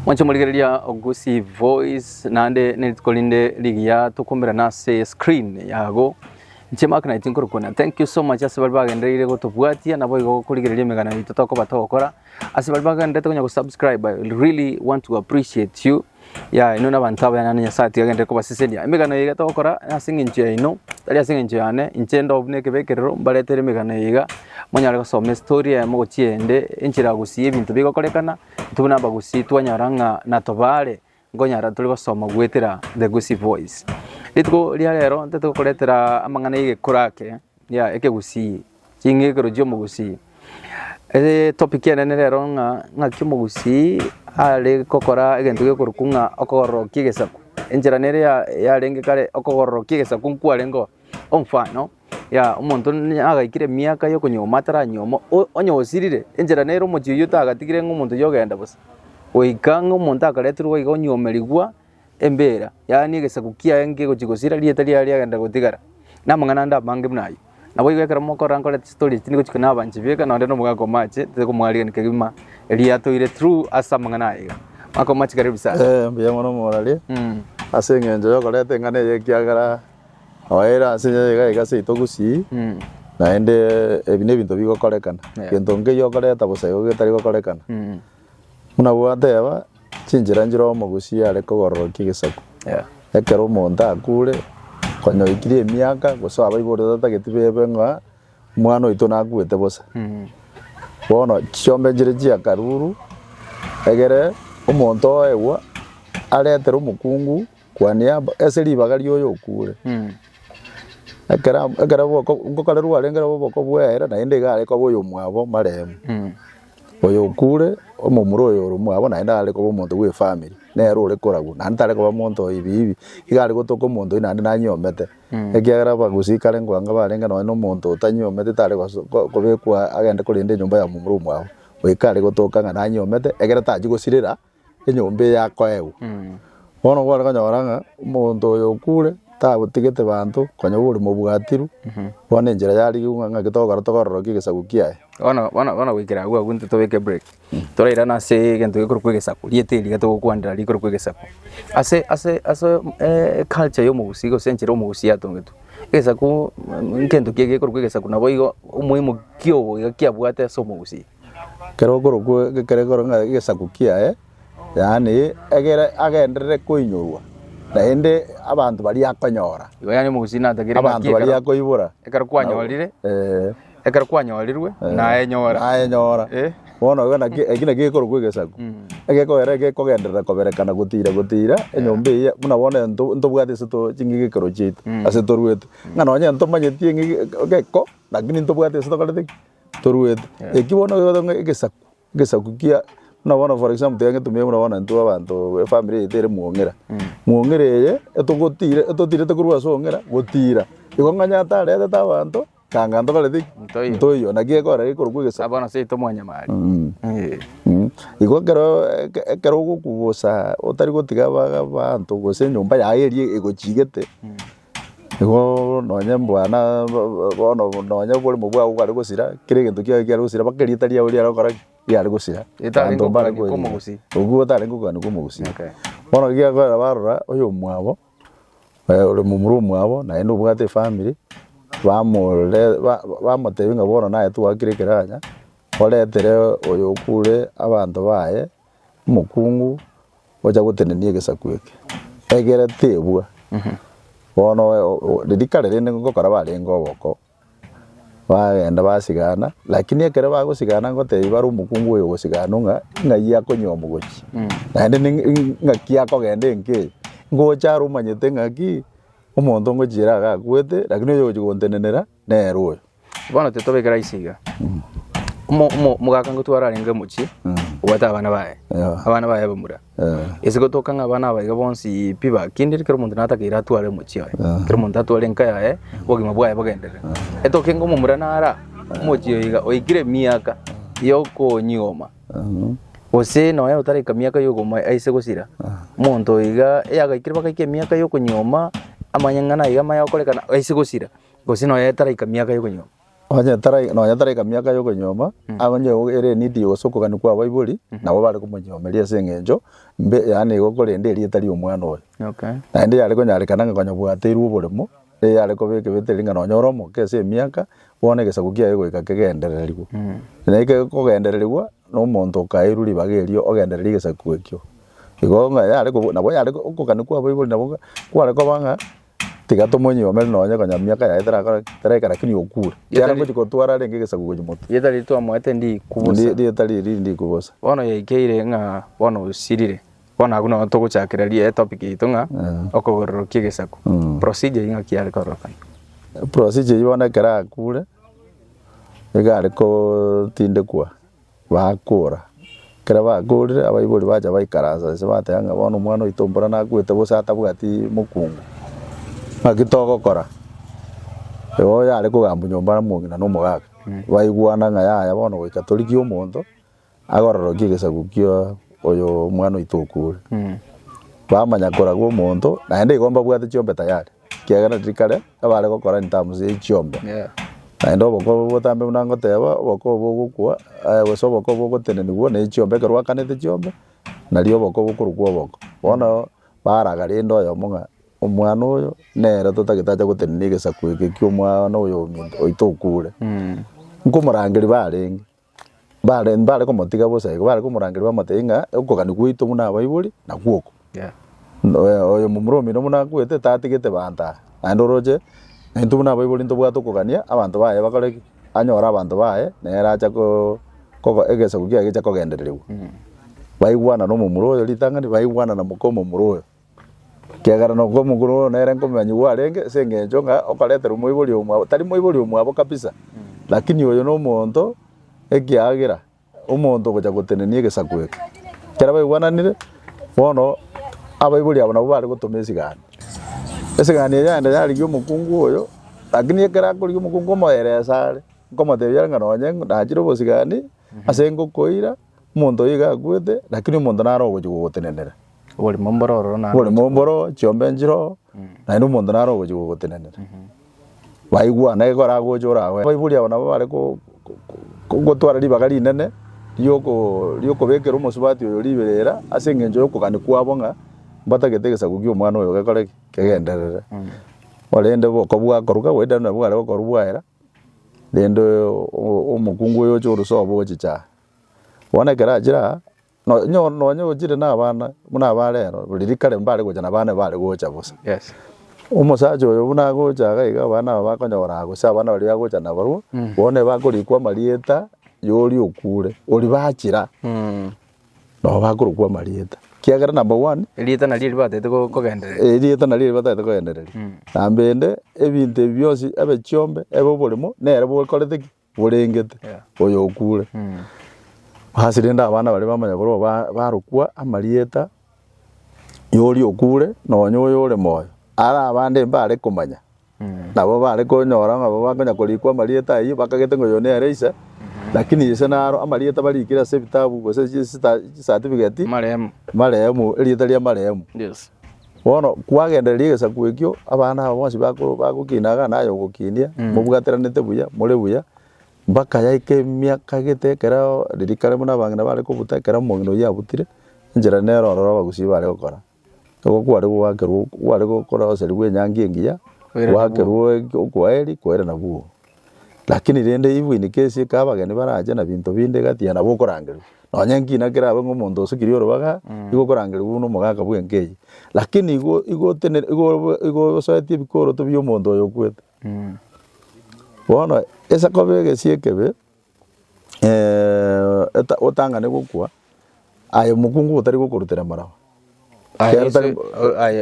Mwancho muligereria Ogusi Voice nande nitukolinde ligia tukumbira nase screen yago nchemaka na itinko rukuna. Thank you so much asibali bagendereire gutubwatia nabo igo kuligereria megana itu toko batokora asibali bagenderete kunya subscribe. I really want to appreciate you ya ino nabantu abana nyasati agende ko basisenia emegana yiga tokora asinginje ino tali asinginje ane inchendo obuneke bekerero mbaletere megana yiga mwanyara gusoma story ya mo chiende inchira gusiye ibintu bigokorekana tubuna bagusi twanyaranga na tobale ngonyara tuli basoma gwetera The Ogusi Voice litgo lia rero nteto koretera amangana yige kurake ya ekegusi chingekero jo mugusi topic ya nene rero nga kyomugusi ale kokora egento gekorukunga okoro kigesaku enjera nere ya lenge kare okoro kigesaku nkwarengo omfano ya umuntu agaikire miaka yo kunyoma taranyomo onyosirire enjera nero mujiyo tagatigire nk'umuntu yogenda busa oikanga umuntu akaretirwa igonyomerigwa embera yani gesaku kia enge gukigosira lieta liya agenda gutigara namangana ndabange mnayo nabo igekera mukora nkora story tini guchikana abanji beka na ndeno mugago mache teko mwali nikegima elia toire true asamangana iga mako machi karibu sana mbiya mono morali asengenjo yokorete ngane yekiagara awaira asenye igase itogusi naende ebine bintu bigokorekana gento nge yokoreta busayo getari gokorekana muna bwateba chinjira njiro omugusi ale kogororo kigesaku ekero omonto akure konyo ikirie miaka goso abaibore tatagetibe nga mwana oito nakuete bosa bono chiombe njire chia karuru egere omonto ewa aletera omukungu kwania eseri bagari oyo okure ekera boko ngokarerwa arengera boko bwera naende gare ko boyo mwabo maremu oyo okure omomuro oyo mwabo naende ale ko omonto we family nero ore koragu nantare ko omonto ibi igare gotoko omonto nande nanyomete ekiagara bagusi kare ngwanga barenga no omonto utanyomete tare ko bekwa agende kurinde nyumba ya omomuro mwabo oikare gotoka nga nanyomete egera taji gosirira enyombe yako ewu bono gwara kanyoranga omonto oyo okure tabutigete bantu konyo buri mubwatiru bone njira yari nga gitogora togororo kigesaku kiae wana wikira gwa gunte tobeke break toraira na se gento gikuru kwegesaku lieteri gato kwandira likuru kwegesaku ase culture yo mugusi go senchero omugusi atongetu egesaku nkento kigekuru kwegesaku nabo igo umuhimu kyo gakiabwate so mugusi kero koro kere koro nga gesaku kiae yani egera agenderere kuinyurwa naende abantu bali akonyora igo yani mugusi natagire abantu bali akoibura ekara kwanyorire ekara kwanyorirwe na enyora bono gana ekina gikoro kwegesaku egeko gekogenderera koberekana gutira enyombe muna bona ntobwate seto chingigikoro chitu ase torwete ngano onye ntomanyetie ngeko lakini ntobwate seto kalete torwete ekibona gesaku kia na bona for example tenge tumye muna bona ntu abantu family itere muongera ye etotire tekurwa songera gutira igonganya tare tabantu kangando kalete ntoyo nagiekora gikoro kwegesa abana se tomwanya mali igo kero gukubosa otari gotiga bantu gose nyumba yaerie egochigete igo nonya mbwana bono nonya bori mubwa ugari gusira kire gento kia gusira bakerita ria uri arokora yari gusira etango bara komugusi ugu tarengo kwani komugusi bono gia gora barora oyo mwabo uri mumuru mwabo na endo bwate family bamotebe nga bono naye tuwakirekeranya oletere oyo okure abantu baye mukungu oja gutenenie gesaku eke egere tebwa bono didikare rende ngokora barengo boko bagenda basigana lakini ekere bagusigana ngote bari omukungu oyo gusigana nga yakonyomo gochi naende nga kiakogende nke ngocha rumanyete ngaki omonto ngochira agakwete lakini oyo gochigontenenera nero oyo bono tetobekera isiga mugaka ngutwararinga muchi ubata abana baye bamura ese gotokanga abana baye bonsi piba kindiri kero muntu natakira tware muchi aye kero muntu atware nkaya bogima bwaye bogendera etokengo mumura nara muchi oiga oikire miaka yoko nyoma ose noya utarika miaka yoko mai aise gosira muntu oiga yagaikire bakaike miaka yoko nyoma amanyangana iga mayo korekana aise gosira gose noya utarika miaka yoko nyoma Onya tarai kamiaka yoko nyoma abanye ere nidi osoko kanu kwa Bible nabo bari kumunyomeria sengenjo yani gokorende eri etari omwana oyo. Okay. Na ndi yari konyarekana ngonyabwateiru oboremo yari kobeke beteringa nonyoromo kese emiaka wone gesaku kia goika kegendererigwo. Na ike kogendererigwa no monto kairuri bagerio ogendereri gesaku ekyo. Igonga yari nabo yari okokanu kwa Bible nabo kware kobanga tiga tomonyomer nonya konya miaka ya tera kara kini okura yana ngo gotwara renge gesaku gojumoto yetari twa mwete ndi kubusa ndi yetari ndi kubusa bono yeikeire nga bono usirire bono aguna to guchakiraria topic itunga okogororokie gesaku procedure inga kiare korokan procedure yona kara kure egare ko tinde kwa bakura kera bakure abayibori baja baikaraza se batanga bono mwana itombora na kwete busata bwati mukungu agitogokora yo yari kugamba nyomba mungina no mugaga baiguana nga yaya bono goika toriki omonto agororokie gesaku kio oyo mwana itokure bamanya koragwo omonto na ende igomba bwate chiombe tayari kiagana trikare abare gokora ntamuze chiombe na ndo boko botambe munango teba boko bogukwa weso boko bogotenenigwo ne chiombe kerwa kanete chiombe na rio boko bokurugwo boko bono baragari ndo yo munga omwana oyo nera tutagitaja gutenenia gesaku eke kio mwana oyo minto oitokure nkumurangiri bare komotiga bose bare kumurangiri bamatenga okogani gwito muna Bible na gwoko oyo mumuromi no muna gwete tatigete banta andoroje ntu muna Bible nto bwato kogania abantu baye bakore anyora abantu baye nera acha ko egesaku kia gicha kogendererwa baigwana no mumuro oyo litangani baigwana na mukomo muro kiagara no gomuguro nere nkomanywa arenge sengenjo nga okaletera Muiburi omwa tari Muiburi omwa abo kabisa lakini oyo no monto ekiagira omonto gocha gotenenia gesaku eke kera baigwananire bono abaiburi abo nabo bari gutumesigana esigana yande yari gyo mukungu oyo lakini ekera kuri mukungu moeresare komotebya nga nonye ndajiro bosigani asengo koira monto yiga gwete lakini monto naro gocha gotenenera Wali mombororo na wali momboro chiombe njiro na ino monto naro gocha gotenenera baigwana egora gojora we baiburi abo nabo bari gotwara ribagari nene ryoko bekera omusubati oyo riberera ase ngenjo yokogani kwabo nga batagete gesaku kio mwana oyo gekore kegenderere orende boko bwakoruka wenda na bware gokorubwaera rende omukungu oyo chorusobo gochicha wona kera jira no jire na abana muna abarero ririkare mbare gocha na bana bare gocha bosa yes umusajo oyo buna gocha gaiga bana bakonyora gocha bana bari gocha na baru bone bakorikwa marieta yori okure ori bachira no bakorikwa marieta kiagera number 1 elieta na liri batete kogenderera elieta na liri batete kogenderera nambende ebinte byosi abe chiombe ebe bolimo nere bokorete borengete oyo okure hasirinda abana bari bamanya boro barukwa amarieta yori okure no nyoyo ore moyo ara abande mbare kumanya nabo bare konyora ngabo bakonya kurikwa marieta yi bakagete ngo yone areisa lakini yese naro amarieta barikira se bitabu gose certificate maremu elieta lia maremu yes bono kwagenderia gesaku ekio abana abo bonsi bakukinaga nayo gukinia mubwateranete buya muri buya mbaka yaike miaka gitekera ririkare muna bangina bare kubutekera mugino yabutire njira nero roro bagusi bare gukora kwari gwakeru kwari gukora oseri nyangi ngiya wakeru kweri kwera nabuo lakini rende ibu ni kesi kabageni baraje na bintu binde gatia na bokorangeru nonyangi nakera abo ngomuntu osukiri orobaga igokorangeru no mugaka bwengeyi lakini igo soeti bikoro to byo mondo oyo kwete bona esa kobege siekebe otangane gukwa ayo mukungu utari gukurutira maraho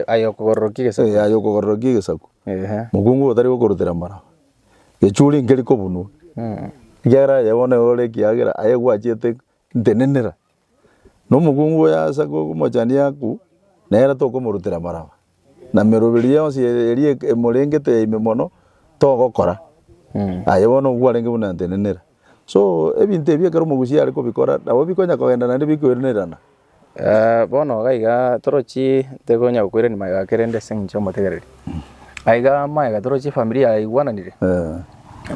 ayo kogorokie gesaku ayo kogorokie gesaku mukungu utari gukurutira maraho gechuri ngeri kobunu gera yabone ore kiagira ayo gwachete ntenenera no mukungu yasa kumojani yaku nera to kumurutira maraho na merobiri yose eri emurengete imemono to gokora ayo bono gwarenge buna ntenenera so ebinte byekero mugushi ari kubikora nabo bikonya kogenda nandi bikwerenerana bono gaiga torochi tegonya gukwira ni maiga kerende sencho motegereri aiga maiga torochi familia igwananire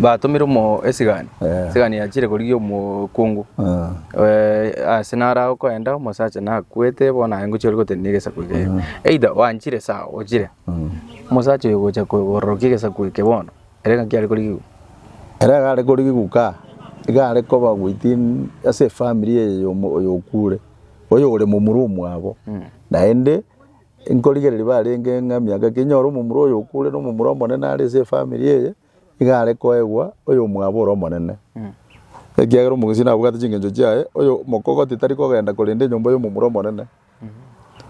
batumira mo esigani sigani yachire kurigio mu kungu asinara ukoenda musacha na kwete bona engo chiri gotenige sakuike either wanchire saa ochire musacha yugocha korokige sakuike bono erega kyari kurigio erega ari kurigio ka igare ko bagwitin ase family yo kure oyo ore mu murumu abo naende inkorigereri barenge ngamiaga kinyoro mu muro yo kure no mu muro monene ari ase family ye igare koegwa oyo mwaboro monene ekiagero mugusina bugate chingenjo chae oyo mokogoti tari kogenda kurinde nyomba yo mumuro monene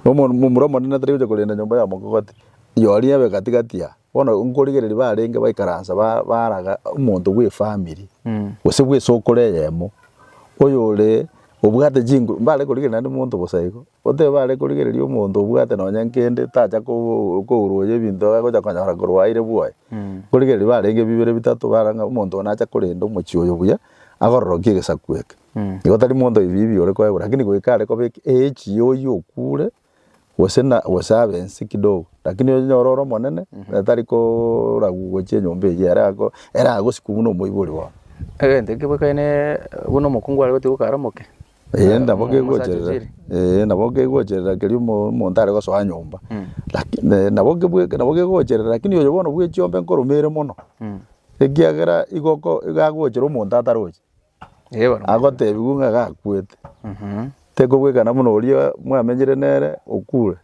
no mumuro monene tari kuje kurinde nyomba ya mokogoti yori abe katigatia bona nkorigereri barenge baikaransa baraga umuntu gwe family wose gwe sokore yemo oyo le obugate jingu mbale kurigerera ndi muntu bosaigo ote bale kurigerera umuntu obugate nonya nkende tacha ko uroye bintu agoja kwanyara kurwaire buoye kurigerera barenge bibere bitatu baranga umuntu onacha kurinda umuchi oyo buya agororokie gesakweke igo tari muntu ibibi ore kwa lakini gwikare ko beki echi oyo kure wosena wasabe nsi kidogo lakini yo nyororo monene tari ko ragugoche nyombe yara ago sikubuno moibori wa ndeke bakaine buno mukungu ari gote gukaramoke ndaboke gocherera keri umuntu ari gosoa nyomba lakini naboke gocherera lakini yo bono bwe chiombe nkorumere mono ekiagera igoko igagochera umuntu ataroche agotebi gunga gakwete teko gwekana muno uria mwamenyire nere okure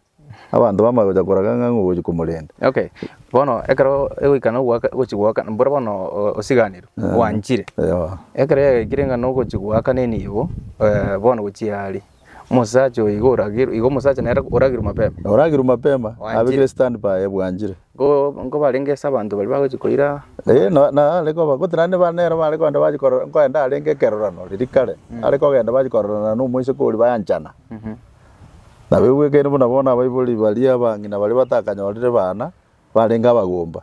abantu bamagoja koraga ng'ango kumurenda okay bono ekaro egwikana gochigwaka mbora bono osiganiro wanchire ekare ekirenga no gochigwaka neni ibo bono gochiari musacho igo musacho nera oragiru mapema abigire stand by bwanjire ngo barengesa abantu bali bagochikoira na leko bagotrane banera bali kwanda bajikora kwenda arenge kerorano ririkare ariko genda bajikorana no moise kuri bayanchana na bewe kene bona baibuli bali abangina bali batakanyorire bana barenga bagomba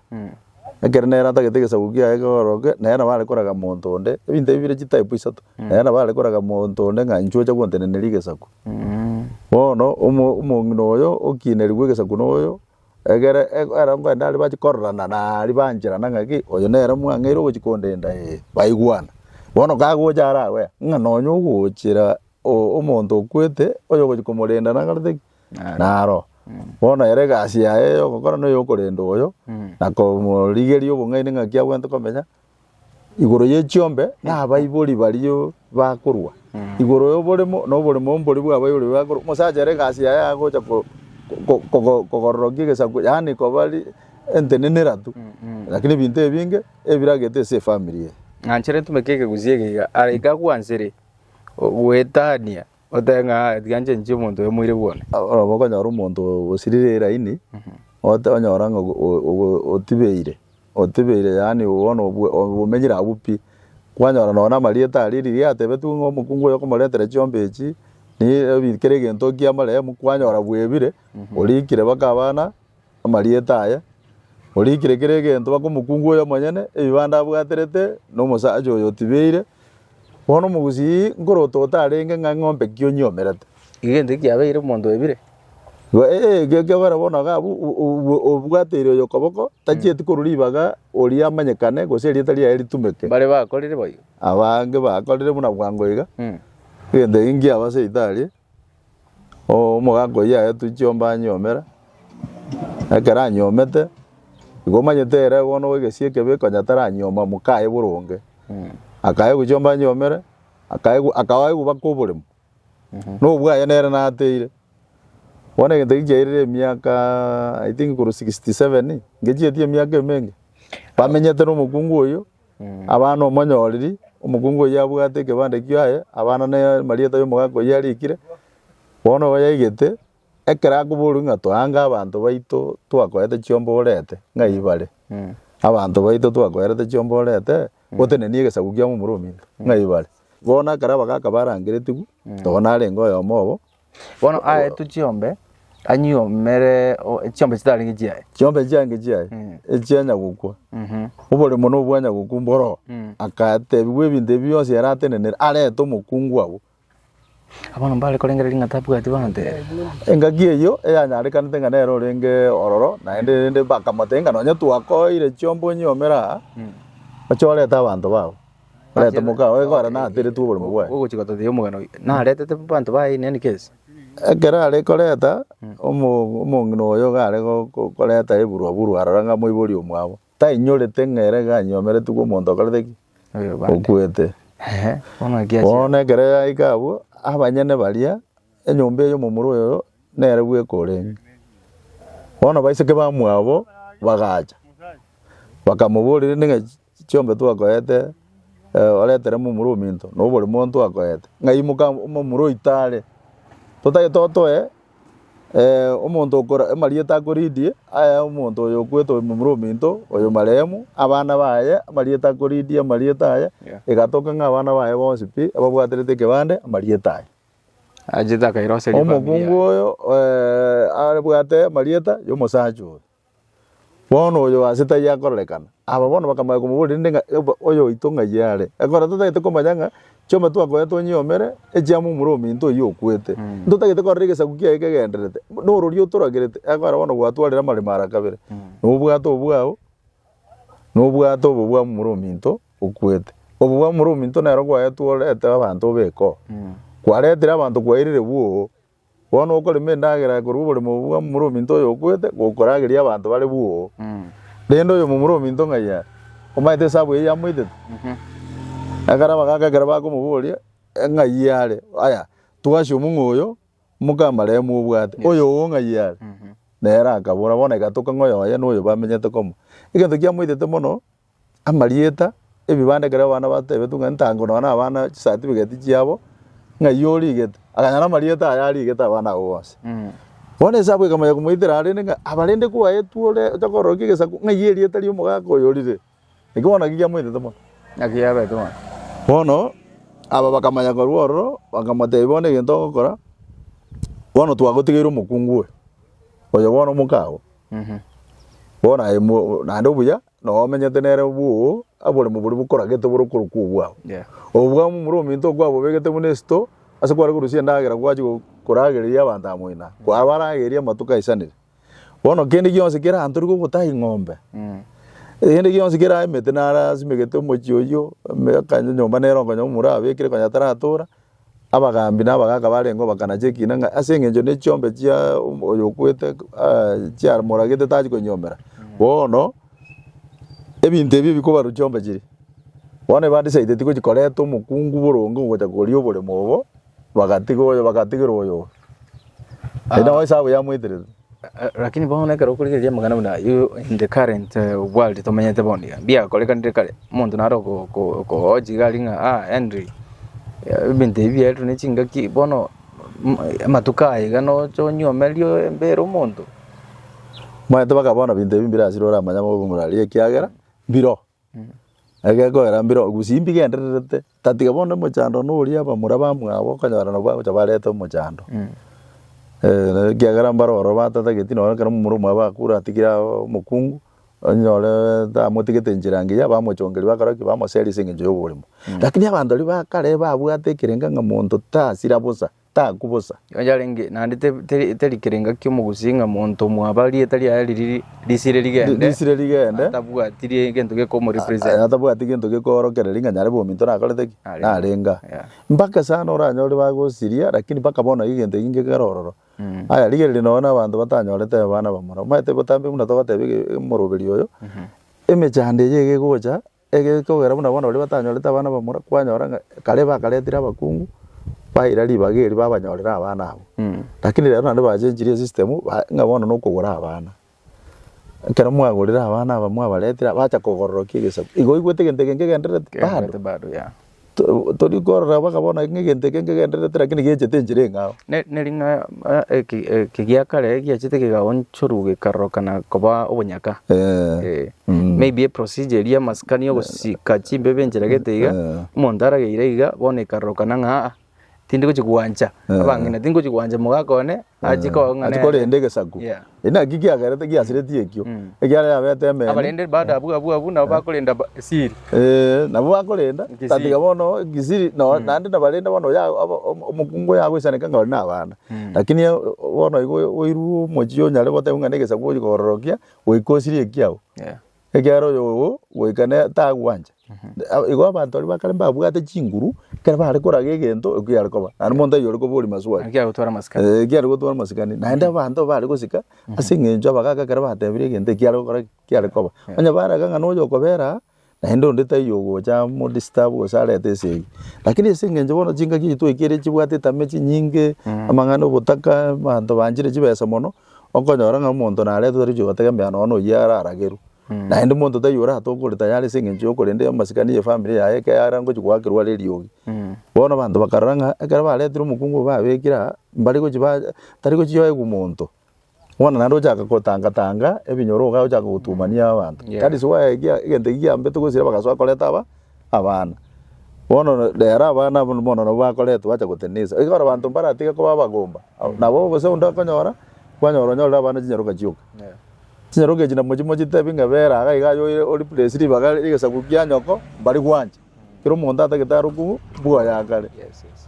ekernera tagetegesa bugia egoroge nera bali koraga montonde ebinte bibire type isato nera bali koraga montonde nganchucha konteneneri saku bono umungino oyo okineri gwegesa kuno oyo egere era ngwenda ali bachikorana na ali banjira nangaki oyo nera mwangero gochikondenda baigwana bono kagoja arawe ng'anonyo gochira omuntu okwete oyo gochikomorenda nangarite naro bono ere gasi yae yo gokora no yo korendo oyo nako morigerio bung'aine ng'aki agwente komenya igoro ye chiombe na baibori bariyo bakorwa igoro yo boremo no boremo mbori bwa bayori bakorwa musacha ere gasi yae agocha kogororokie gesaku yani ko bari entenenera tu lakini binte binge ebiragete se family nganchere tumekeke guziege arika kwansere wetania otenga diganje nje muntu emwire bwone abako nyoro umuntu osirire ini otanyora ngo otibeire yani ubona umenyira abupi kwanyora nona marieta ariri yatebe tu ngo mukungu yo komoretere chiombechi ni bikere gento kiamale mukwanyora bwebire orikire bakabana amarieta aya orikire kere gento bakomukungu yo monyene ebibanda bwaterete no musacho yo tibeire bono mugusi ngoroto tarenge ng'ombe kyonyomerete igende kyabeire muntu ebire gebara bona ga obwatere yo koboko tachieti kururibaga ori amanyekane gose tari eri tumeke bare bakorire boyo abange bakorire buna bwangoiga gende ingi abase itali mugago ya tuchiomba nyomera akara nyomete igomanyetera bono wegesie kebe konyatara nyoma mukae burunge akaye guchomba nyomere akaye gubakoboremo no bwaya nera nateire wona gende gyaire miaka I think kuru 67 ngejetie miaka menge bamenyete no mukungu oyo abana omonyoriri omukungu yabwate kebande kyaye abana ne marieta yo mugago yarikire bona bayigete ekera kuburu ngatwanga abantu baito twakoete chiombo orete ngaibare abantu baito twakoete chiombo orete otenenie gesaku kya mumurumi ngaibare bona karaba kakabarangiretigu tona arengo yo mobo bono aye tuchiombe anyomere chiombe chitari ngijiaye chiombe change chiaye echianya gukwa ubole mono bwanya gukumboro akate bwe binde byose yaratenenera areto mukungu abo abana mbale kolengereri ngatapu ati bante engaki eyo eyanyare kanete nganero renge ororo na ende bakamotenga nonya twakoire chiombo nyomera Achore ta bantu bao. Leta muka we gora na atire tu bolo mwe. Ugo chikoto de umugano. Na leta te bantu bai in any case. Ekera ale koleta omongino yo gare go koleta eburu araranga moibori omwabo. Ta inyore tengere ga nyomere tu komonto kaleki. Okuete. Ona kia. Ona kere ikabu abanyene baria enyombe yo mumuro yo nere bwe kore. Ona baise ke bamwabo bagaja. Bakamuburire ninge chombe tu akoete oletere mumuro minto no bori monto akoete. Ngaimuka mumuro itale. Totaye totoe omonto okora emarieta akoridie aya omonto oyo kweto mumuro minto oyo maremu abana baye amarieta akoridie amarieta aya egatoka ng'abana baye bonsi pi ababwaterete kebande amarieta aya ajita kairose ni omukungu oyo arabwate amarieta yo mosacho bono oyo asita yakorekana aba bono bakamaya kumuburi ndinga oyo itonga yare akora totaye tokomanyanga choma tu akoeto nyomere ejamu mumuro minto yo kwete ndotagete korigesa kukia ekegenderete no rorio turagerete akora bono gwatwarira mari mara kabere no bwato bwa mumuro minto okwete obwa mumuro minto nero gwatwarete abantu beko kwaretira abantu kwairire buo bono okorime ndagera kurubure mu bwa mumuro minto yo kwete gokorageria abantu bari buo rendo yo mumuro minto ngaya omaite sabu ya mwite agara bagakagera bakumuburia ng'ayare aya twasho mungoyo mukamare mu bwate oyo ng'ayare nera akabura bona gatoka ngoyo ya noyo bamenyete komo igento kia mwitete mono amarieta ebibande kera bana batebe tunga ntango na abana certificate kiabo ng'ayori gete aganyana marieta ayari gete abana bose bona sabu kamaya kumwitira ari ninga abarende kuwa etuore chakoroki gesa ng'ayeri etari omugako yorire ikona kia mwitete mono akiabe to bono aba bakamanya kororo bakamate ibone gento gokora bono twagotigire omukungu oyo bono mukago bona na ndobuya no menyete nere buo abore muburi bukora gete buru kurukubwa obwa mumuro minto gwabo begete munesto ase kwara kurusia ndagera gwaji kurageria abantu amoina kwa barageria matuka isanire bono kende gionse kera anturi go gutahi ng'ombe ende gionse kera emete nara simegete mochioyo mekanya nyomba nero ngonya mura abekire konya taratora abagambi nabagaka barengo bakana chekina nga asengenjo ne chombe chia oyo kwete chia moragete taji konyombera bono ebinte ebi bikobaru chombe chiri bone bandi saite tiko chikoreto mukungu borongo gocha gorio bore mobo bagatigiro oyo enda waisa ya mwitere lakini bona kero kurigeria magana muna you in the current world tomenyete bonia bia koleka ndekale muntu naro ko ojigalinga Henry binte ibi etu ne chinga ki bono matuka igano chonyomelio embero muntu mwete bakabona binte ibi mbira sirora manyamo murali kiagera biro agego era mbiro gusimbi genderete tatiga bono mochando no uri aba muraba mwabo kanyara no ba chabarete mochando kiagera mbaro bata getino kana murumu abakura tigira mukungu nyole ta motigete njirangi ya bamochongeri bakara ki bamoseri singe yo burimo lakini abantu ali bakare babwate kirenga nga muntu ta sirabusa ta kubusa yajarenge nandi teri kirenga kyo mugusinga muntu mwabali etali ali lisire ligende tabwatiri gento ge komo represent atabwati gento ge korokere linga nyare bo minto nakalete narenga mpaka sana oranyole bagosiria lakini mpaka bona igento inge garororo aya ligere linona abantu batanyolete abana bamura maite botambe muna togatebe moroberi oyo emechande yege gocha ege kogera muna bona bali batanyolete abana bamura kwanyora kale bakaletira abakungu bairari bageri babanyorera abana abo lakini rero nande bajenjirie system ngabona no kugura abana kera mwagurira abana bamwe baletira bacha kogororokia gesa igo igwete gente genderete bado ya tori korora bakabona ngegente genderete lakini gechete njire ngao ne linga kigia kale giachete kigaonchoruge karokana koba obunyaka maybe a procedure ya maskani yo gusika chimbe benjera geteiga mondara geireiga bone karokana nga tindi kuchikuanja abangina tindi kuchikuanja mugakone ajiko ngane ajikore ndege sagu ina gigia garete giasireti ekyo egiara yabete me abalende bada abu na bakolenda siri na bakolenda tatiga bono gisiri no nandi na balenda bono ya omukungu yago isaneka ngalo na abana lakini bono igo oiru mochio nyale bote ngane gesa kuji kororokia oikosiri ekiao ekiaro yogo goikane tagwanja igo abantu ari bakare mbabwate chinguru kare bare korage egento ekiare koba ari monta yori kobori maswa Akia gutwara masikani. ekiare gotwara masikani naende abantu bare gosika ase ng'encho abagaga kare batebire egento ekiare gokora kiare koba onya baraga ng'a noyo okobera naende onde taiyogocha mo disturb gosarete esegi lakini ase eng'encho bono chingaki chitu ekere chibwatete ame chinyinge amang'ana obotaka abanto banchire chibesa mono okonyora ng'a omonto narete tori chigotegemea nono oyia ararageru naende monto taiyora atokore tayari ase eng'encho yokorende amasikani ya family yaye ekeyara ngochigwakirwa reriogi bono abanto bakarora ng'a ekero baretire omokungu babekera mbari gochiba tari gochioegu monto bono naende ochaka kotangatanga ebinyoro iga ochaka gotumania abanto that is why egento ekiambete gosira bagasoka koreta abana bono rero abana bono nabo bakoretwa bacha gotenisa igora abanto mbaratiga koba abagomba nabo gose onde okonyora kwanyora onyorire abana chinyaroka chioka chinyaroka echi namo chimochitebi ng'a bera iga iga yoire ori place ribaga rigesaku kia nyoko mbari gwanja kero omonto atagete ruku bwoya kare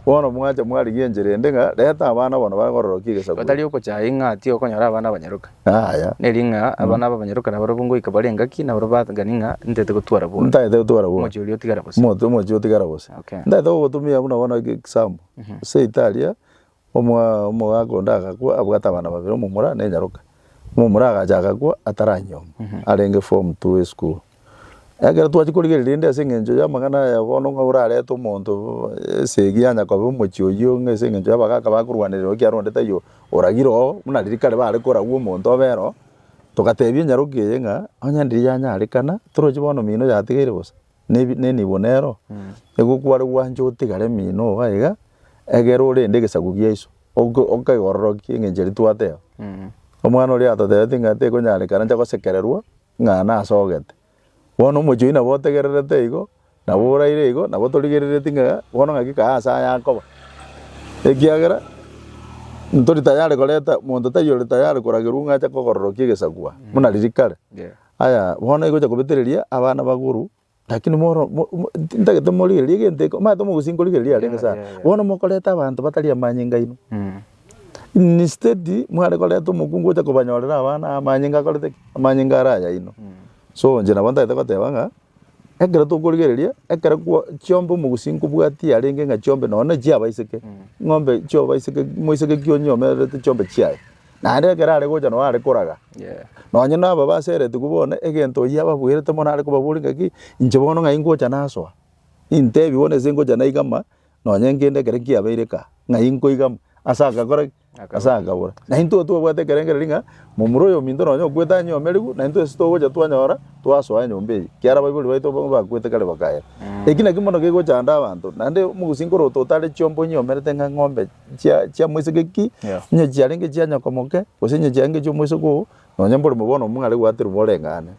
bono mwacha mwarigia enchera ende ng'a reta abana bono bagororokia egesaku Batari okochai ng'ati okonyora abana abanyaroka. aya Neri ng'a abana abanyaroka nabo bungoika bari engaki nabo batangani ng'a ntete gotwara bo. ntaete gotwara bo Mochi uri otigara bose. mochi otigara gose Okay. ndaete gogotumia buna bono example ase Italia omogaka onde agakwa abwate abana babere omomura na enyaroka omomura agacha agakwa ataranyoma arenge form 2 eschool ekero twachikorigereria rende ase eng'encho ya amang'ana aya bono ng'a orarete omonto esegi anyakoba omochi oyio ng'a ase eng'encho ya abagaka bakorwanera ekiaro onde taiyo oragire oo buna riria kare bare koragwa omonto obero togatebia enyaroka eye ng'a onye ndiri yanyarekana torochi bono mino yatigeire bosa nenibo nero egokware gwanje otigare mino iga iga egere orende egesaku giaiso okegororokia eng'encho eri twateba omwana oria atotebeti ng'a tekonyarekana ncha gosekererwa ng'a nasogete bono omochi oyi nabo otegererete igo nabo oraire igo nabo torigerereti ng'a bono ng'aki kaya ase yakoba ekiagera ntori tayari koreta monto taiyore tayari koragerwa ng'acha kogororokia egesakwa buna riria kare aya bono egocha kobetereria abana baguru lakini moro ntagete morigereria egento eko maete mogosinkorigeriria arenge sana bono mokoreta abanto batari amanyinga ino instead mware koreta omokungu ocha kobanyorera abana amanyinga akorete amanyinga araya ino so nche nabo ntaete goteba ng'a ekero tokorigereria ekero chiombe omogusinko bwatia arenge ng'a chiombe nonye chiabaiseke ng'ombe chiobaiseke moiseke kionyomerete chiombe chiaye naende ekero are gocha no are koraga nonye naba basereti kubone egento oyia babwerete mono are kobabori ng'aki inche bono ng'ai ngocha nasoa intebi bono ase ngocha naigama nonye nkende ekero kiabeire ka ng'ai nkoigama ase agakora ase agabora na intwe twabwate ekerengereri ng'a momura oyo ominto nonye okwete anyomeriwu na intwe ase togocha twanyora twasoa enyomba eye kiara baibori baito bakwete kare bakaera eki naki mono gegochanda abanto naende omogusinko roto otare chiombo nyomerete ng'a ng'ombe chia moiseke ki onye chiarenge chianyokomoke gose onye chiarenge chia omoiseke nonye mborimo bono omong'are gwaterwa boreng'ane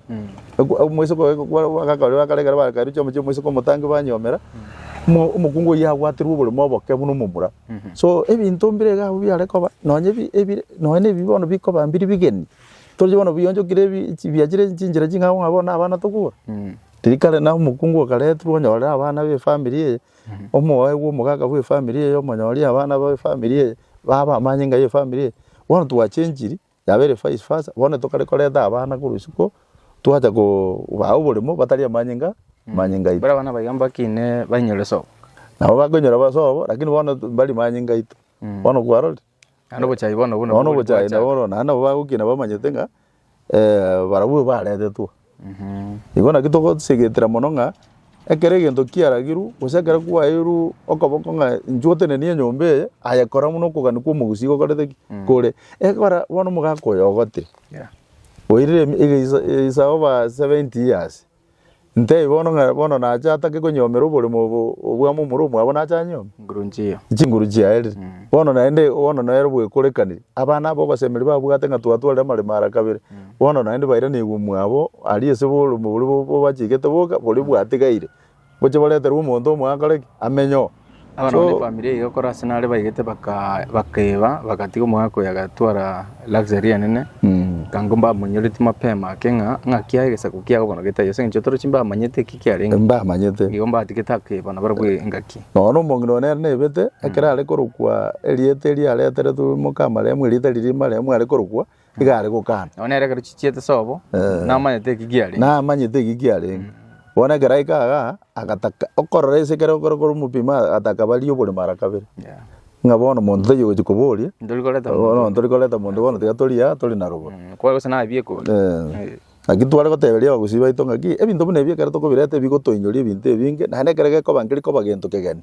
omoiseke wagakore bakaregera bakaria chiombo chia omoiseke omotangi banyomera omokungu oyia agwaterwa oboremo oboke buna omomura so ebinto mbire iga abwo biare koba nonye na ebi bono bikoba mbiri bigeni tori bono bionchokire biachire chinchera ching'ao ng'a bono abana tokura riria kare na omokungu okaretirwa onyorera abana ba efamily eye omoewa omogaka bwa efamily eye omonyoria abana ba efamily eye baba amanyinga ya efamily eye bono twachenchiri yabere vice versa bono tokare koreta abana korwa isiko twacha baa oboremo batari amanyinga itu Bara bana bayamba kine banyore so. nabo bakonyora basobo lakini bono bari manyinga itu bono kwarori Ano bochai bono bono bochai na bono nana bagukina bamanyete ng'a barabwo baretetwo igo naki togosegetera mono ng'a ekero egento kiaragiru gose ekero kwairu okoboko ng'a nchuoteneni enyomba eye ayekora muno okogani kwa omogusi gokorete ki kore ekora bono omogaka oyo ogotire oirire isa over 70 years ntei bono ng'a bono nacha atake konyomera oboremo obwa momura omwabo nacha anyome ngurunjio chinguru chiaerire bono naende bono naero bwekorekaniri abana abo basemeri babwate ng'a twatwarire amaremo ara kabere bono naende bairaneigwa mwabo ari ase boremo bori bobachigete boka bori bwatigaire boche bareterwa omonto omwe akoreki amenyo abana bane family igakora senare baigete bakeba bagatiga omwaka oyo agatwara luxury nene kangomba munyoliti mapema kenga ngakia gesaku kia gono getayo sencho toro chimba manyete kikiarenga mba manyete igomba atiketake bana barabwe ngaki no mongino ne bete akira ale korukwa eliete eli ale tere tu mukama le mwilita lirima le mwale korukwa igale gukana onere karo chichiete sobo na manyete kikiare na manyete kikiare bona garaika agataka okorore se kero koro mupima ataka balio bole mara kabere ngabona muntu yo gikobori ndorikoleta muntu bona tigatoria tori na robo kwa gosa na bieko agitwara goteberia gusiba itonga ki ebintu bune bia karato kobirete bigotoinyori ebintu ebinge na nekere ko bangiri ko bagento kegeni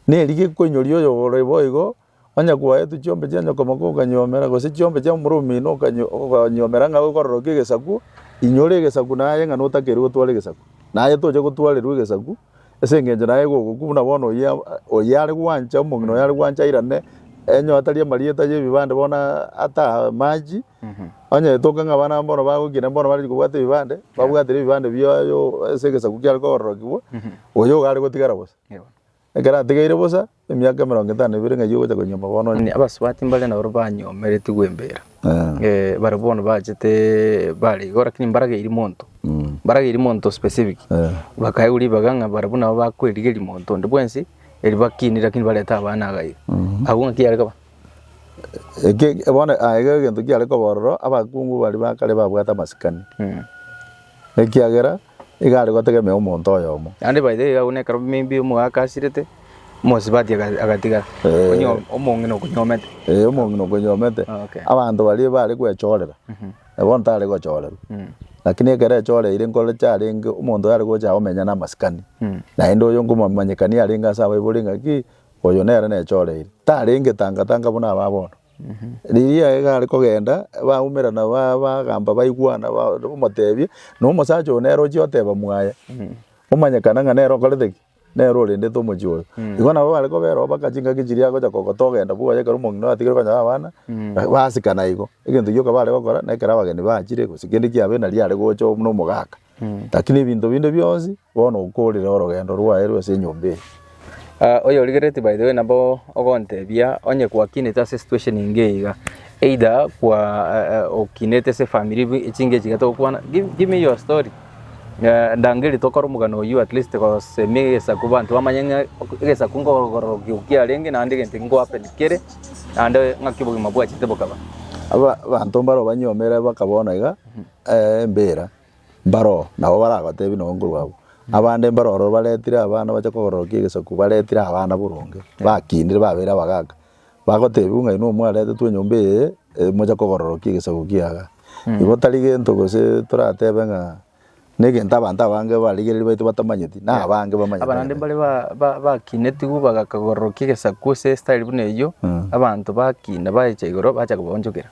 ne rige koinyori yo bore boigo onya kwa etu chombe chanya komako kanyomera gose chombe cha murumi no kanyomera nga gokororo kigesaku inyore gesaku naye nga notakere gotware gesaku naye toje gotware ru gesaku esengenje naye gogukuna bono oyare gwancha omongino yare gwancha irane enyo ataria marieta ye bibande bona ata maji onye toka ngabana mbono bagukina mbono bari kubwate bibande babwatire bibande byo esegesa kukyal ko rokibwo oyo gari gotigara bosa ekara tigaire bosa emyaka 50 bire ngayo gocha konyoma bono ni abaswati mbale na urubanyo mereti gwembera barabono bajete bari gora kini mbaraga iri monto mbaraga iri monto specific bakaye uri baganga barabona bakweriga iri monto ndibwensi eri bakinira kini baleta abana gaye abunga kiyareka ba eke bona aega gento kiyareka bororo abakungu bari bakale babwata masikani ekiagera igare gotegeme omonto oyomo ande baide gabune karo mimbi mwakasirete mosibati agatiga onyo omongino kunyomete omongino kunyomete abantu bari kwechorera ebona tare gochorera lakini ekere chore ire nkole charenge omonto yari gocha omenya na masikani na endo yo ngumamanyekani arenga sabe bolinga ki oyo nere ne chore ire tarenge tanga bona babona riria egare kogenda baumera na bagamba baigwana bamotebi no mosacho nero chioteba mwaya omanyekana nga nero koleteki nero rende to mojo igona bale ko bero bakachinga kijiria gocha kokotogenda buya karo mongino atigere banya abana basikana igo egento yoka bale bakora na kera bageni bachire gusikende kiabe na riare gocho no mogaka lakini bintu binde byonsi bono ukorire orogendo rwae rwese nyombe oyo ligerete by the way nabo ogonte bia onye kwa kineta situation ingeiga either kwa okinete se family ichinge chigato kwana give me your story ndangeli tokaro mugano you at least ko semegesa kubantu bamanyanga egesa kungororo kiukia renge na ndege ntingo apenikere ande ngakibugi mabwa chitebokaba aba bantu mbaro banyomera bakabona iga mbera mbaro nabo baragote bino ngurwabo abande mbaroro baletira abana bacha kogororo kigesa kubaletira abana burunge bakindire babera bagaga bagote bunga ino mwalete twenyombe moja kogororo kigesa kukiaga ibotari gento gose turatebenga nege ntabanta bange baligere baitu batamanyeti na bange bamanyeti abanande bale bakineti gubaga kagororo kigesa kuse style buneyo abantu bakina bacha igoro bacha kubonjokera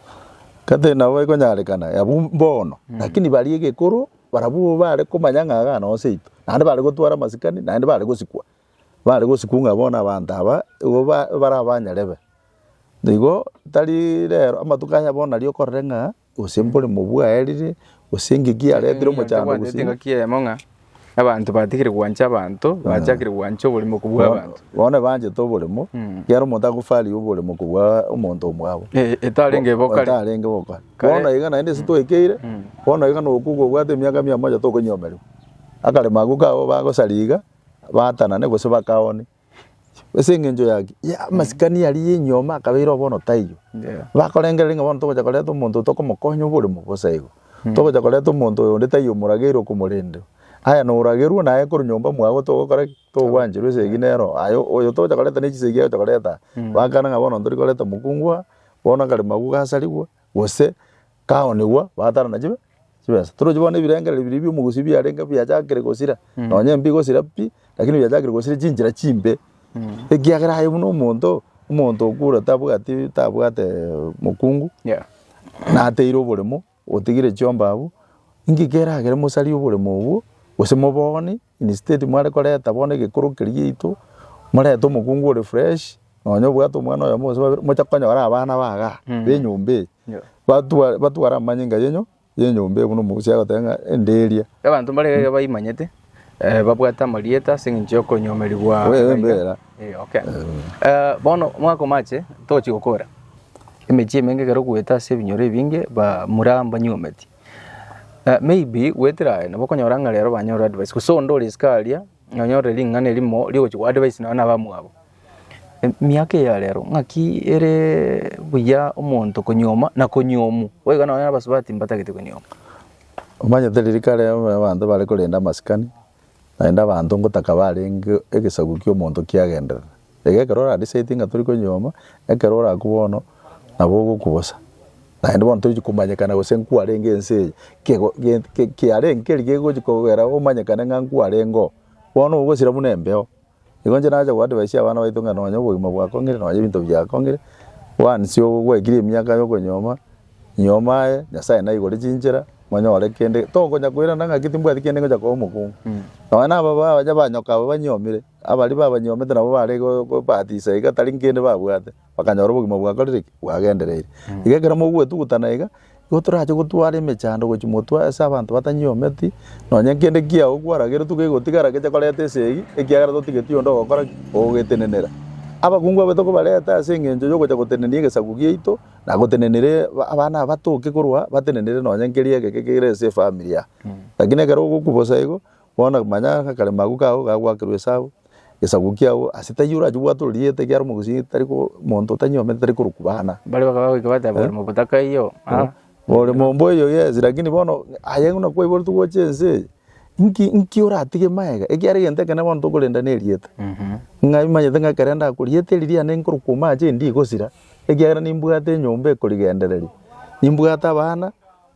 kate nawe konyarekana ya mbono lakini balige koro barabu bare kumanyanga gana oseito nande bare gotwara masikani nande bare gosikwa bare gosikunga bona bantaba barabanyarebe digo tali rero amatukanya bona lyo korenga osembole mubwa erire osengigia retiro mochano gusinga kiye monga abantu batikire gwancha abantu bachakire gwancho boli mukubwa abantu bone banje to bolimo yaro monta gufali ubole mukubwa umonto mwabo etarenge bokali bona igana inde sitoekeire bona igana okugo gwate myaka 100 to konyomeru akale maguka abo bagosaliga batana ne gose bakaoni esengenjo yaki ya masikani yali yenyoma kabiro bono taiyo bakolengelinga bono to gocha to monto to komokonyo bolimo bosaigo to gocha to monto onde taiyo muragero kumurende aya no urageru na ekuru nyomba mwago to gokora to wanjiru seginero ayo oyo to gocha koleta nechisegia to koleta bakana ngabono ndori koleta mukungwa bona kale maguga asaliwa gose kaonigwa batara na jibe sibesa turo jibone birengere biribi mugusibi arenga byachakire gosira nonye mbi gosira pi lakini byachakire gosira chinjira chimbe egiagera ayo no umonto okura tabwate mukungu na ateiro bolemo otigire chomba abo ingikera agere musali obolemo obo gose moboni instead mware koleta bone gikuru kiriito mware mukungu ore fresh nonye bwato mwana oyo mochakonya bara abana baga benyombe batwara manyinga yenyombe buno mugusia gotenga enderia abantu bare bayimanyete babwata marieta singinjo konyomerwa mbera okay bono mwako mache tochi gukora emechi emenge kero gweta ase ebinyoro ebinge ba muramba nyometi maybe wetira nabo konyora rero banyora advice so ndo riskalia nyonyore lingane limo ligo advice na bamwabo miaka ya rero ngaki ere buya omonto konyoma na konyomu wega na basubati mbatagete konyoma umanya telirikale abantu bale kolenda maskani naenda abantu ngotaka barenge egesagu kyo omonto kiagendera egekero ra deciding aturi konyoma ekero ra kubono nabo gukubosa naenda bonto jikumanyekana gose nkuarenge ense kiarenge ligego jikogera umanyekana ngankuarengo bono ugosira munembeo igonje naja kwa advice abana baitunga nonyo bugima bwako ngire nonyo bintu byako ngire one sio gwekire emyaka yo konyoma nyoma nyasaye na igore jinjera mwanyo wale kende to konya kwira nanga kitimbwa kende ngoja ko mukungu nona baba baja banyoka banyomire abali baba nyomete nabo bare go batisa iga tari ngende babwate bakanyora bugima bwako riki bwagendereire igekera mu gwetu gutana goturaje gutwara emechando gochimotwa asa abantu batanyometi nonye kende kia ogwaragere tugegotigara kecha korete segi ekiagara totigetio ndo gokora ogetenenera abakungu abetoko bareta ase engenjo yo gocha gotenenia gesagu gieito na gotenenere abana batoke korwa batenenere nonye nkerie gekegere ase familia lakini kero gokubosa igo bona manya kale maguka gagwakirwe sabu gesagu kiao asitayura jubwaturiete kyaro mugusi tariko monto tanyomete tariko rukubana bali bakaba ikabata bali mubutaka iyo bole mombo yo yes lakini bono ayenguna kwa ibolo tugochense nki oratige maega ekiare gente kana bonto kolenda nerieta ngai manye tanga karenda kuriete liria nenkuru kumaje ndi gosira ekiara nimbugate nyombe kurigendereri nimbugata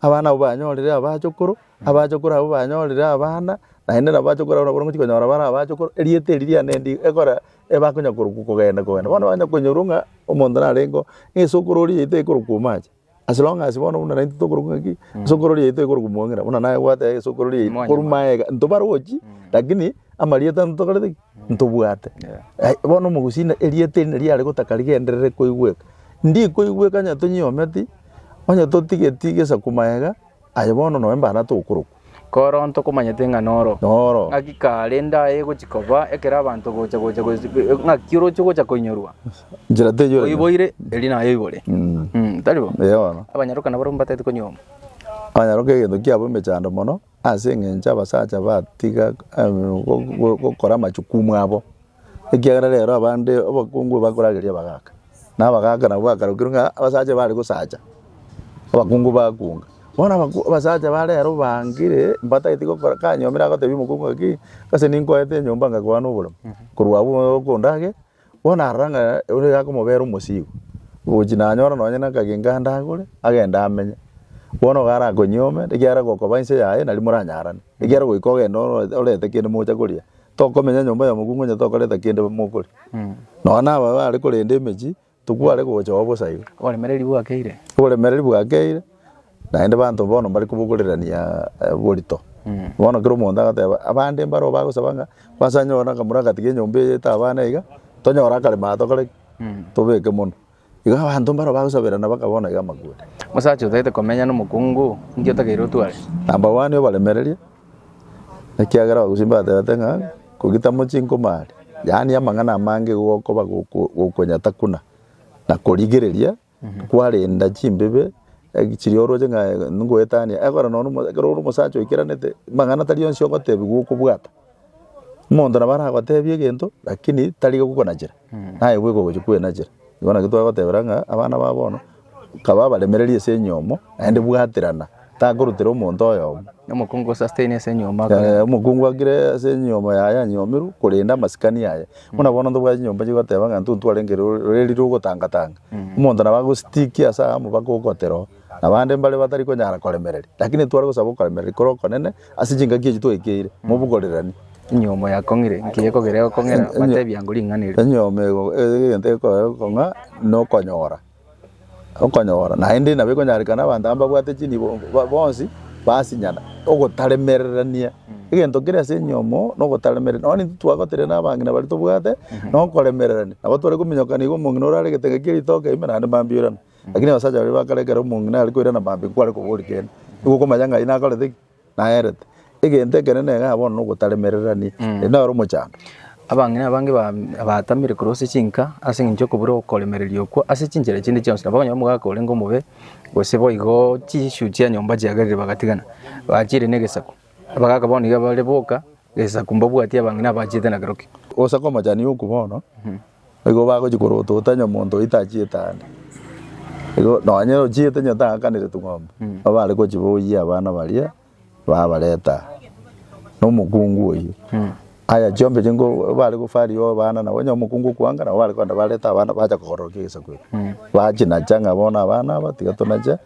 abana banyorire abachokoro abo banyorire abana naende abachokoro ora borongo chikonyora bara abachokoro eriete liria nendi ekora ebakonya kugenda bono banya konyorunga omonto narengo esokorori ite kurukumaje as long as bono una naito kurungaki sokorori ite kurumongera una nae wate sokorori kurumaega ntobaroji lakini amarieta ntokale ntobwate bono mugusina eriete neri ari gotakarigenderere koigweka ndi koigweka nya tonyometi onya totigetige sakumaega aye bono no embana tokuruku koronto kumanyete noro akikalenda egochikoba ekera abantu gocha ngakiro gocha konyorwa njira teyo oiboire elina yoibore talibo yewana abanyaruka nabo mbatete konyoma abanyaruka egendo kiabo mechando mono ase ngencha basacha batiga gokora machukumu abo ekiagara rero abande abakungu bakorageria bagaka nabagaka nabo bakarukirunga abasacha bari gosacha abakungu bakunga bona basacha barero bangire mbata itiko kanyomera gotebi mukungu aki kase ninkoete nyomba ngakwa nobolo kurwa abo kondage bona aranga uri yakomobera umusigo ujina nyora nonye nakaginga ndagure agenda amenye bono gara konyome ndigiara gokoba inse yae nari muranyarana ndigiara goikoge no orete kinde mucha kuria tokomenya nyomba ya mukungu nya tokoreta kinde mukuri nona aba bari kurinde emeji tukware gocha obosaigo oremereri bwakeire naende bantu bono bari kubugurirania borito bono kiro monda gateba abande mbaro bagusabanga basanyora kamura gatige nyombe tabana iga tonyora kare mato kare tobeke mono iga bantu mbaro bagusabirana bakabona iga magwe musacho tete komenya no mukungu ngio tageiro twale number 1 yo balemereria ekiagara bagusimba tetenga kugita muchinko mari yani amangana mange gokoba gokonya takuna na korigereria kwarinda chimbebe ekirioro jenga ngwetania ekora no no musacho ikiranete mangana tarion sio gotebi gukubwata mondo na bara gotebie gento lakini tari gukona jira naye bwego gochukwe na jira ibona gitwa goteberanga abana babono kaba balemererie se nyomo ende bwatirana takurutira omonto oyo omukungu sustain ase nyoma omukungu agire se nyoma ya nyomiru kurinda masikani yaye muna bono ndo bwa nyomba gigotebanga ntuntu arengero rero gotanga omonto na bagustick asa mu bagokotero abande mbale batari konyara koremereri lakini twari gusaba koremereri koroko nene asijinga kijitu ekire mubugorerani nyomo yakongire nkiyeko gereko kongera batebya nguri nganire nyomego egente ko konga no konyora okonyora na indi na biko nyarikana abantu amba bwate chini bonsi basinyana ogotaremererania egento kire ase nyomo no gotaremerera no ni twagotere na bangina bari tobwate no koremererani abo twari kuminyokani go mungino rare getenge kiri toke imana ande mambirana lakini basaja bari bakarekera mungina ari kwira na mambi kwari kuburikene igo komanyanga ina kole thik na erete egente kene nega bono no gotaremererani ina ro mochando abang'ina abange batamire cross chinka ase ng'encho okobura okoremereria okwo ase chinchera chinde chionsi nabo onye omogaka ore ngomobe gose boigo chishu chia nyomba chiagarire bagatigana bachire na egesaku abagaka bono iga bare boka egesaku mbabwatia abang'ina bachete na keroki osa komachani oku bono igo bagochikorota nyamonto itachietane igo nonye ochiete nyatakanire tung'ombe abare gochiboyia abana baria babareta n'omokungu oyo aya chiombe chingo bari gofario abana nabo nyamokungu kwanga nabo bari konda bareta abana bacha kogorokia egesaku bachina changa bona abana batiga tonacha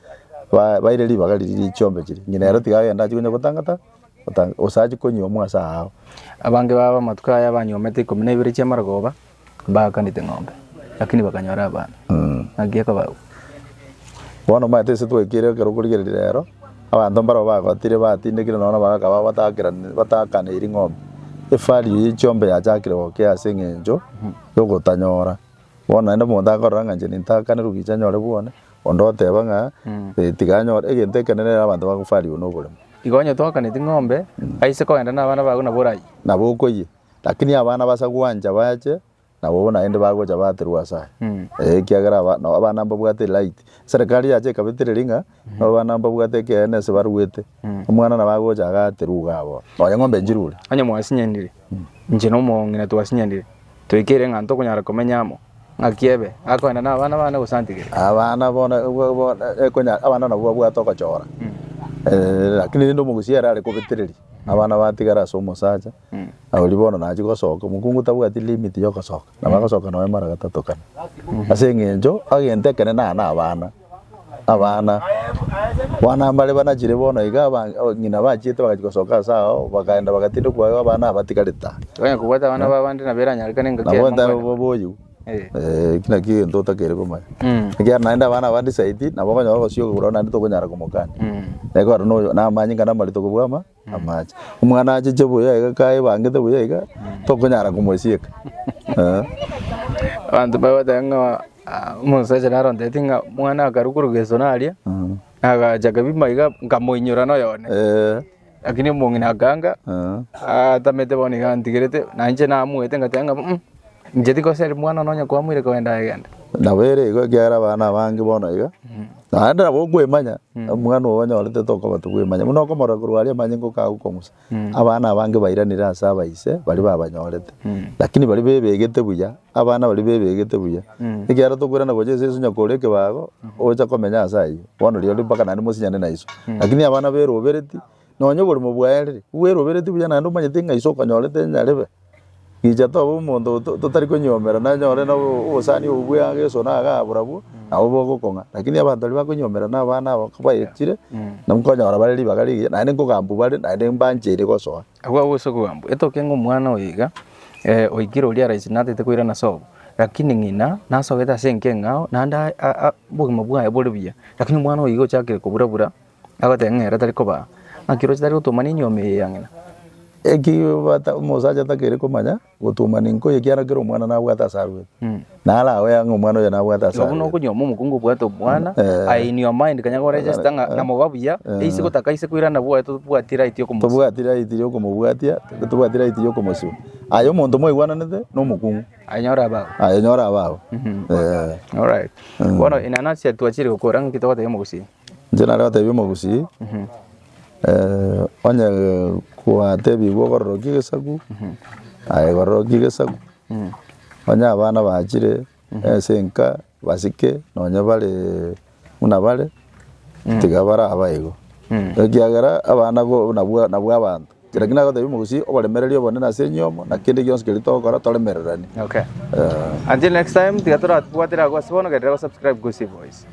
baire ribaga riri chiombe chiri nyinero tigagenda chikonya gotangata osachi konywa mwasa ao abange baba matuka aya banyomete 12 chia maragoba bakanite ng'ombe lakini bakanyora abana agieka bago bono mate se twekire kerokurigerire rero abanto mbaro bagotire batindekire nona bagakaba batakanire ng'ombe efari yichombe yachakire gokia ase eng'encho yogotanyora bono ende omonto akorora ng'a inche nintakanire gicha nyore bwane ondo oteba ng'a tiganyore egento ekenene abanto bagofari ono oboremo igonye twakanite ng'ombe aise kogenda na abana bago nabo orai nabo okoyie lakini abana basa gwanja bache nabo naende bagocha baterwa asa ekiagera abana mbabwate light serikali yache ekabetereri ng'a abana mbabwate ekene ase baruete omwana nabagocha agateruga abo nonya ng'ombe njirure onye mwasinyendire inche nomong'ina twasinyendire twikire ng'a ntokonyara komenyamo ng'akiebe akoenda na abana bane gosantigere abana bona ekonya abana nabo babwate okochora lakini rinde omogusiera are kobetereri abana batigara ase omosacha abori bono nachi gosoka omokungu tabwati limit ya ogosoka nabagosoka noe mara gatato kana ase eng'encho agente ekene na abana bwana mbare banachire bono iga ng'ina bachiete bagachigosoka ase ao bakaenda bagatinda kwayo abana abatigareta onye kubwata abana babande nabera nyarikane nabo ndabo boyu kina kinto otakere komanya ekiara naende abana abandi saidi nabo konyoka gosio kogora naende tokonyara komokania nekora noyo namanyi ngana marito kobwama amache omwana achiche buya iga kae bangete buya iga tokonyara komosieka abanto babataga ng'a omosacha narondeti ng'a mwana akarukuru geso naria agachaka bima iga nkamoinyora noyone lakini omong'ina akanga atamete bono iga ntigerete na inche namuete ngateba ng'a inche tikoseri mwana nonya kwamwire koenda egenda nabere igo ekiagera abana abange bono iga naende nabo okwemanya omwana ogo onyorete tokobata kwemanya buna okomora korwa aria amanye ngokaga kong'usa abana abange bairanire ase abaise bari babanyorete lakini bari bebegete buya abana bari bebegete buya ekiagera tokwirana gocha ase esunya kore ekebago ocha komenya ase aywo bono riori mpaka naende mosinyane na iso lakini abana berobereti nonya oboremo bwaerire bwerobereti buya naende omanyete ng'a iso okonyorete nyarebe gicha toba omonto totari konyomera nanyore na obosani obwo ageso nagabura bwo nabo bogokong'a lakini abanto bari bakonyomera na abana abo baechire namukonyora bare ribaga rigiya naende nkogambu bare naende mbanchire gosoa agwa goso kogambu etoke ng'omwana oiga oikire oria raisi natete koirana sobo lakini ng'ina nasogete ase enkeng'ao naende obogima bwaye bore buya lakini omwana oiga ochakire koburabura agoteba ng'era tari koba ng'akiro chitari gotuma ninyome eye ang'ina ekibata omosacha takere komanya gotuma ninkoye ekiara kero omwana nabwata ase arwete narawe ang'e omwana oyo nabwata ase obu nokonyoma omokungu obwate omwana in your mind kanya gorejesta ng'a namoga buya eise gotaka ise koirana bwaye tobwati right yokomosia tobwati right yokomobwatia tobwati right yokomosiwa aye omonto moigwananete na omokungu anyora abao alright bono inanasi twachire gokora ng'iki togotebia omogusii inche nare gotebia omogusii onye kwatebigwa ogororoki egesaku gororoki egesaku onye abana bachire ase enka basike nonya bare buna bare tiga bara abaigo ekiagera abana nabwo abanto lakini nagotebia omogusii oboremereri obonene ase enyomo na kende gionsi keri togokora toremererani until next time tiga toratwatera ase bono gerera go subscribe Gusii Voice.